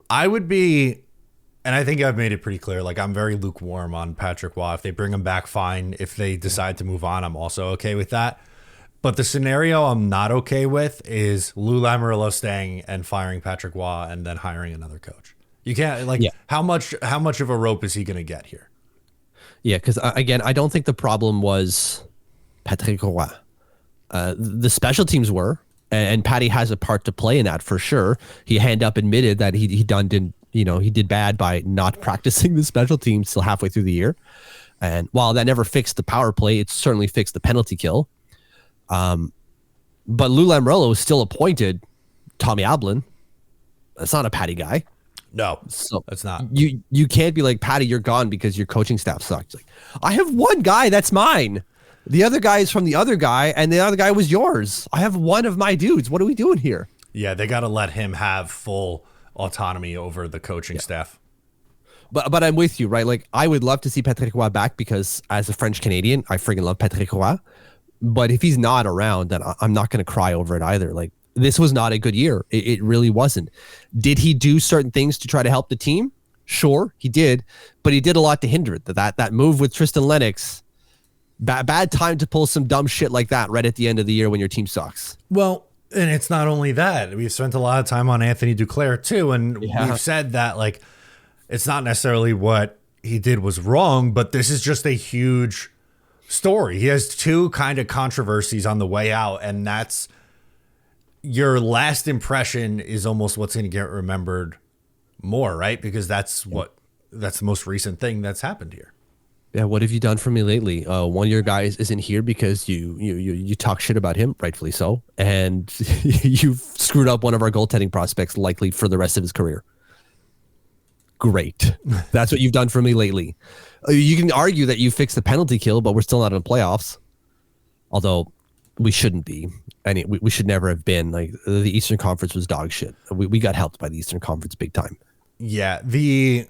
I would be, and I think I've made it pretty clear, like I'm very lukewarm on Patrick Waugh. If they bring him back, fine. If they decide to move on, I'm also okay with that. But the scenario I'm not okay with is Lou Lamoriello staying and firing Patrick Waugh and then hiring another coach. You can't, like, Yeah. how much of a rope is he going to get here? Yeah, because again, I don't think the problem was Patrick Roy. The special teams were, and Patty has a part to play in that for sure. He hand up admitted that he did bad by not practicing the special teams till halfway through the year. And while that never fixed the power play, it certainly fixed the penalty kill. But Lou Lamoriello is still appointed Tommy Ablin. That's not a Patty guy. No, So that's not. You can't be like, Patty, you're gone because your coaching staff sucks. Like, I have one guy that's mine. The other guy is from the other guy, and the other guy was yours. I have one of my dudes. What are we doing here? Yeah, they got to let him have full autonomy over the coaching staff. But I'm with you, right? Like, I would love to see Patrick Roy back because as a French Canadian, I freaking love Patrick Roy. But if he's not around, then I'm not going to cry over it either. Like, this was not a good year. It really wasn't. Did he do certain things to try to help the team? Sure, he did. But he did a lot to hinder it. That move with Tristan Lennox, bad time to pull some dumb shit like that right at the end of the year when your team sucks. Well, and it's not only that. We've spent a lot of time on Anthony Duclair too, and we've said that, like, it's not necessarily what he did was wrong, but this is just a huge story. He has two kind of controversies on the way out, and that's your last impression is almost what's going to get remembered more, right? Because that's the most recent thing that's happened here. Yeah, what have you done for me lately? One of your guys isn't here because you talk shit about him, rightfully so, and you've screwed up one of our goaltending prospects, likely for the rest of his career. Great. That's what you've done for me lately. You can argue that you fixed the penalty kill, but we're still not in the playoffs. Although we shouldn't be. We should never have been. Like, the Eastern Conference was dog shit. We got helped by the Eastern Conference big time. Yeah, the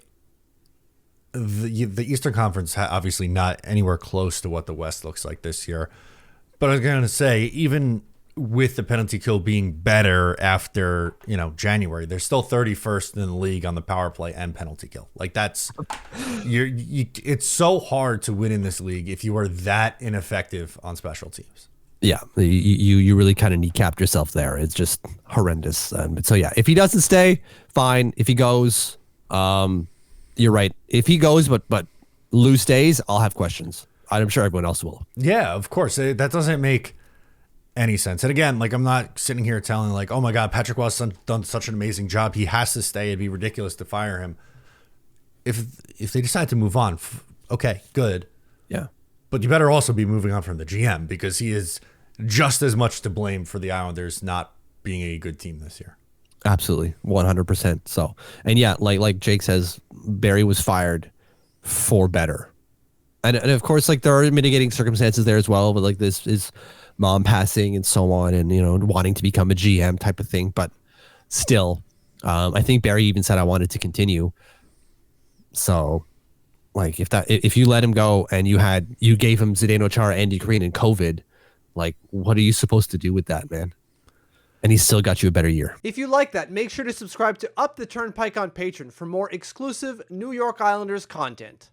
Eastern Conference obviously not anywhere close to what the West looks like this year. But I was going to say, even with the penalty kill being better after, January, they're still 31st in the league on the power play and penalty kill. Like, that's it's so hard to win in this league if you are that ineffective on special teams. Yeah, you really kind of kneecapped yourself there. It's just horrendous. So yeah, if he doesn't stay, fine. If he goes, you're right. If he goes, but Lou stays, I'll have questions. I'm sure everyone else will. Yeah, of course. That doesn't make any sense. And again, like, I'm not sitting here telling, like, oh my God, Patrick Waugh's done such an amazing job, he has to stay. It'd be ridiculous to fire him. If they decide to move on, okay, good. Yeah. But you better also be moving on from the GM, because he is just as much to blame for the Islanders not being a good team this year. Absolutely, 100%. So, and yeah, like Jake says, Barry was fired for better, and of course, like, there are mitigating circumstances there as well. But, like, this is mom passing and so on, and wanting to become a GM type of thing. But still, I think Barry even said, I wanted to continue. So, like, if you let him go and you gave him Zdeno Chara, Andy Green, and COVID, like, what are you supposed to do with that, man? And he's still got you a better year. If you like that, make sure to subscribe to Up the Turnpike on Patreon for more exclusive New York Islanders content.